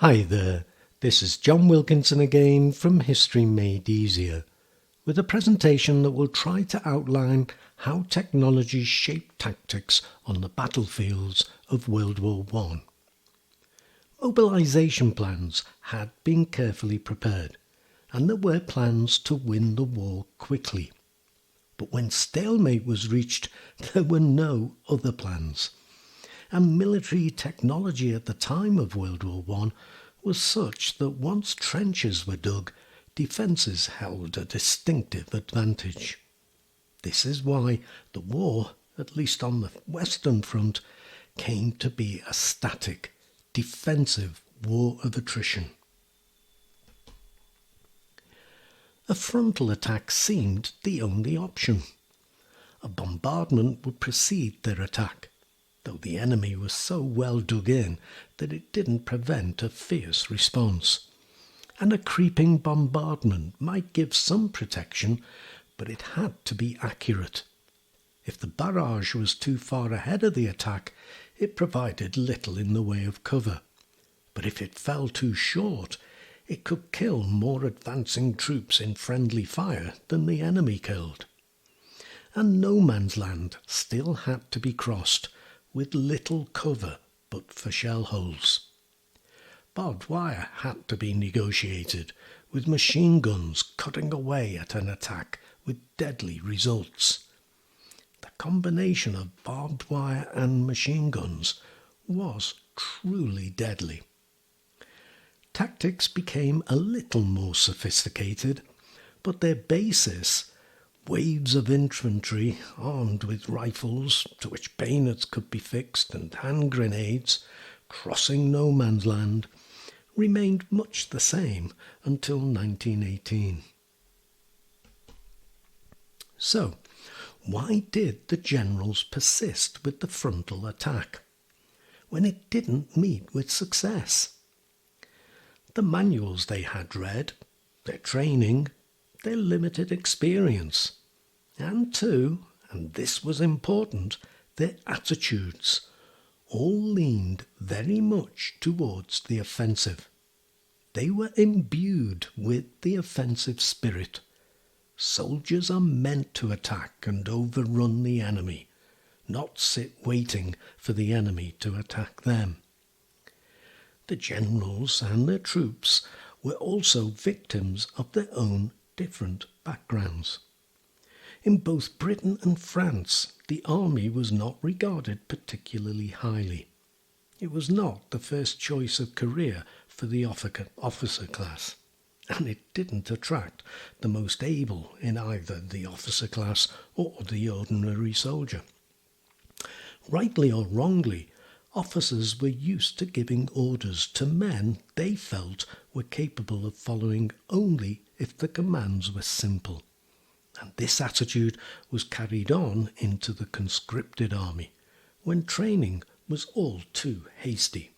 Hi there, this is John Wilkinson again from History Made Easier, with a presentation that will try to outline how technology shaped tactics on the battlefields of World War I. Mobilisation plans had been carefully prepared, and there were plans to win the war quickly. But when stalemate was reached, there were no other plans. And military technology at the time of World War I was such that once trenches were dug, defences held a distinctive advantage. This is why the war, at least on the Western Front, came to be a static, defensive war of attrition. A frontal attack seemed the only option. A bombardment would precede their attack, though the enemy was so well dug in that it didn't prevent a fierce response. And a creeping bombardment might give some protection, but it had to be accurate. If the barrage was too far ahead of the attack, it provided little in the way of cover. But if it fell too short, it could kill more advancing troops in friendly fire than the enemy killed. And no man's land still had to be crossed, with little cover but for shell holes. Barbed wire had to be negotiated, with machine guns cutting away at an attack with deadly results. The combination of barbed wire and machine guns was truly deadly. Tactics became a little more sophisticated, but their basis, waves of infantry armed with rifles to which bayonets could be fixed and hand grenades, crossing no man's land, remained much the same until 1918. So, why did the generals persist with the frontal attack when it didn't meet with success? The manuals they had read, their training, their limited experience, and too, and this was important, their attitudes, all leaned very much towards the offensive. They were imbued with the offensive spirit. Soldiers are meant to attack and overrun the enemy, not sit waiting for the enemy to attack them. The generals and their troops were also victims of their own different backgrounds. In both Britain and France, the army was not regarded particularly highly. It was not the first choice of career for the officer class, and it didn't attract the most able in either the officer class or the ordinary soldier. Rightly or wrongly, officers were used to giving orders to men they felt were capable of following only if the commands were simple. And this attitude was carried on into the conscripted army, when training was all too hasty.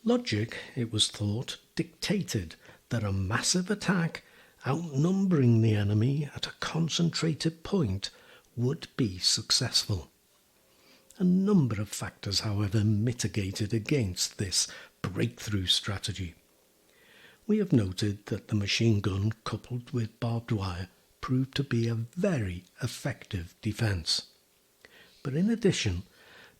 Logic, it was thought, dictated that a massive attack, outnumbering the enemy at a concentrated point, would be successful. A number of factors, however, mitigated against this breakthrough strategy. We have noted that the machine gun coupled with barbed wire proved to be a very effective defence. But in addition,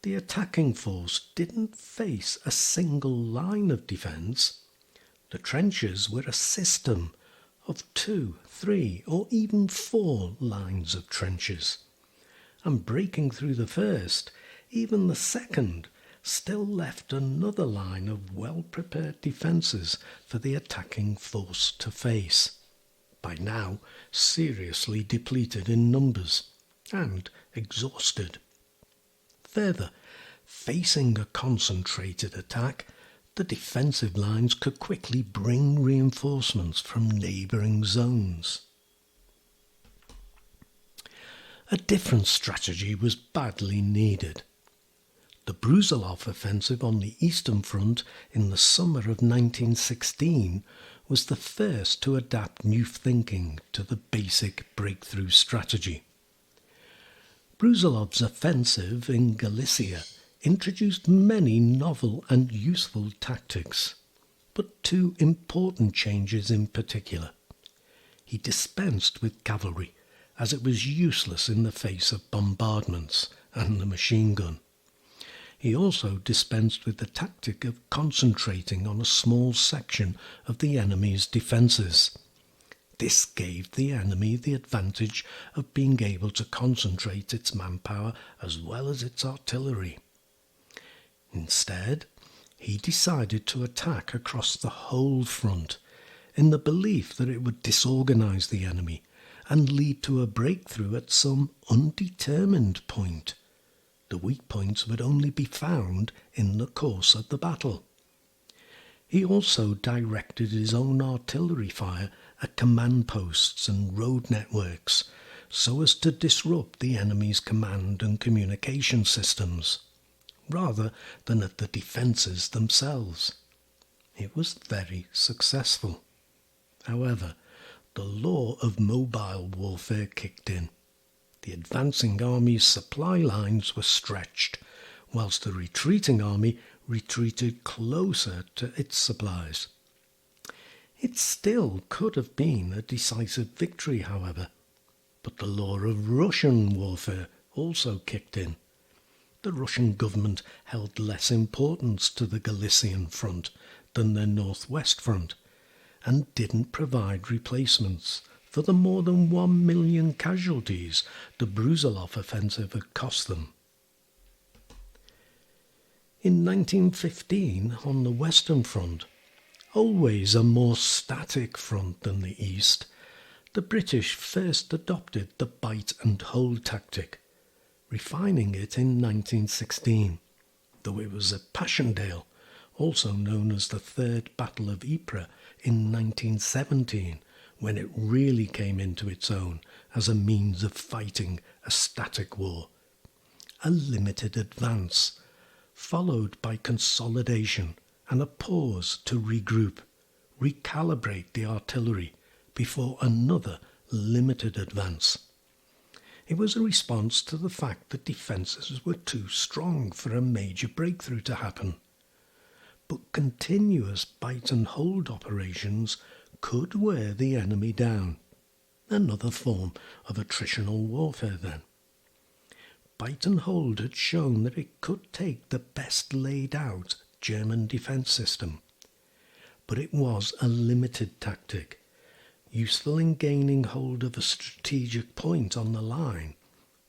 the attacking force didn't face a single line of defence. The trenches were a system of 2, 3 or even 4 lines of trenches. And breaking through the first, even the second, still left another line of well-prepared defences for the attacking force to face, by now seriously depleted in numbers and exhausted. Further, facing a concentrated attack, the defensive lines could quickly bring reinforcements from neighbouring zones. A different strategy was badly needed. The Brusilov offensive on the Eastern Front in the summer of 1916 was the first to adapt new thinking to the basic breakthrough strategy. Brusilov's offensive in Galicia introduced many novel and useful tactics, but two important changes in particular. He dispensed with cavalry, as it was useless in the face of bombardments and the machine gun. He also dispensed with the tactic of concentrating on a small section of the enemy's defences. This gave the enemy the advantage of being able to concentrate its manpower as well as its artillery. Instead, he decided to attack across the whole front, in the belief that it would disorganise the enemy and lead to a breakthrough at some undetermined point. The weak points would only be found in the course of the battle. He also directed his own artillery fire at command posts and road networks so as to disrupt the enemy's command and communication systems, rather than at the defences themselves. It was very successful. However, the law of mobile warfare kicked in. The advancing army's supply lines were stretched, whilst the retreating army retreated closer to its supplies. It still could have been a decisive victory, however, but the law of Russian warfare also kicked in. The Russian government held less importance to the Galician front than the northwest front, and didn't provide replacements for the more than 1 million casualties the Brusilov offensive had cost them. In 1915, on the Western Front, always a more static front than the East, the British first adopted the bite and hold tactic, refining it in 1916, though it was at Passchendaele, also known as the Third Battle of Ypres, in 1917, when it really came into its own as a means of fighting a static war. A limited advance, followed by consolidation and a pause to regroup, recalibrate the artillery before another limited advance. It was a response to the fact that defences were too strong for a major breakthrough to happen. But continuous bite and hold operations could wear the enemy down. Another form of attritional warfare then. Bite and hold had shown that it could take the best laid out German defence system. But it was a limited tactic, useful in gaining hold of a strategic point on the line,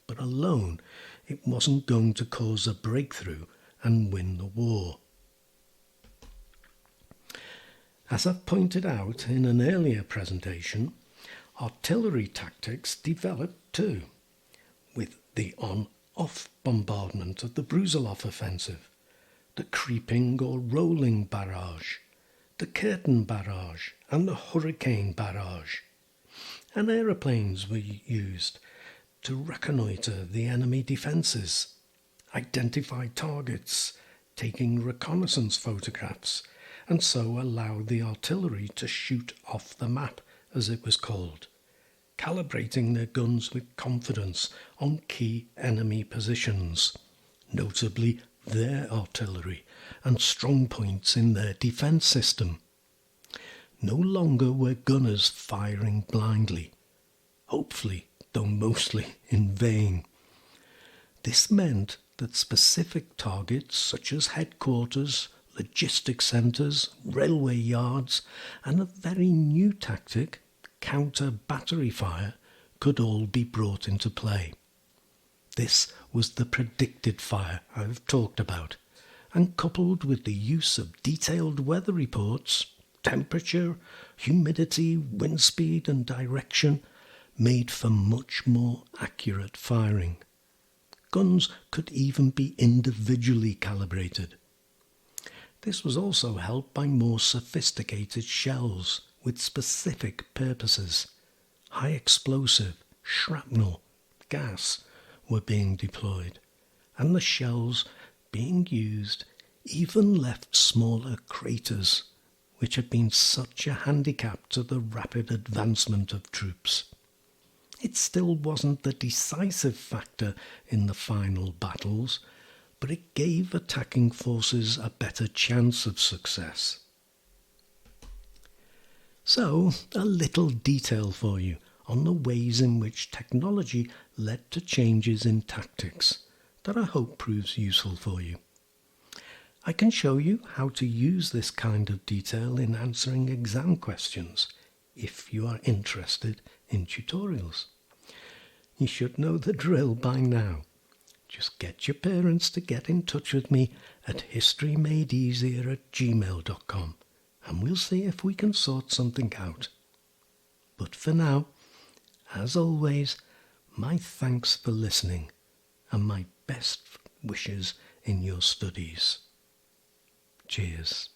but alone it wasn't going to cause a breakthrough and win the war. As I've pointed out in an earlier presentation, artillery tactics developed too, with the on-off bombardment of the Brusilov offensive, the creeping or rolling barrage, the curtain barrage and the hurricane barrage. And aeroplanes were used to reconnoitre the enemy defences, identify targets, taking reconnaissance photographs, and so allowed the artillery to shoot off the map, as it was called, calibrating their guns with confidence on key enemy positions, notably their artillery and strong points in their defence system. No longer were gunners firing blindly, hopefully, though mostly in vain. This meant that specific targets such as headquarters, logistics centres, railway yards, and a very new tactic, counter-battery fire, could all be brought into play. This was the predicted fire I've talked about, and coupled with the use of detailed weather reports, temperature, humidity, wind speed and direction, made for much more accurate firing. Guns could even be individually calibrated. This was also helped by more sophisticated shells with specific purposes. High explosive, shrapnel, gas were being deployed, and the shells being used even left smaller craters, which had been such a handicap to the rapid advancement of troops. It still wasn't the decisive factor in the final battles, but it gave attacking forces a better chance of success. So, a little detail for you on the ways in which technology led to changes in tactics that I hope proves useful for you. I can show you how to use this kind of detail in answering exam questions if you are interested in tutorials. You should know the drill by now. Just get your parents to get in touch with me at historymadeeasier@gmail.com and we'll see if we can sort something out. But for now, as always, my thanks for listening and my best wishes in your studies. Cheers.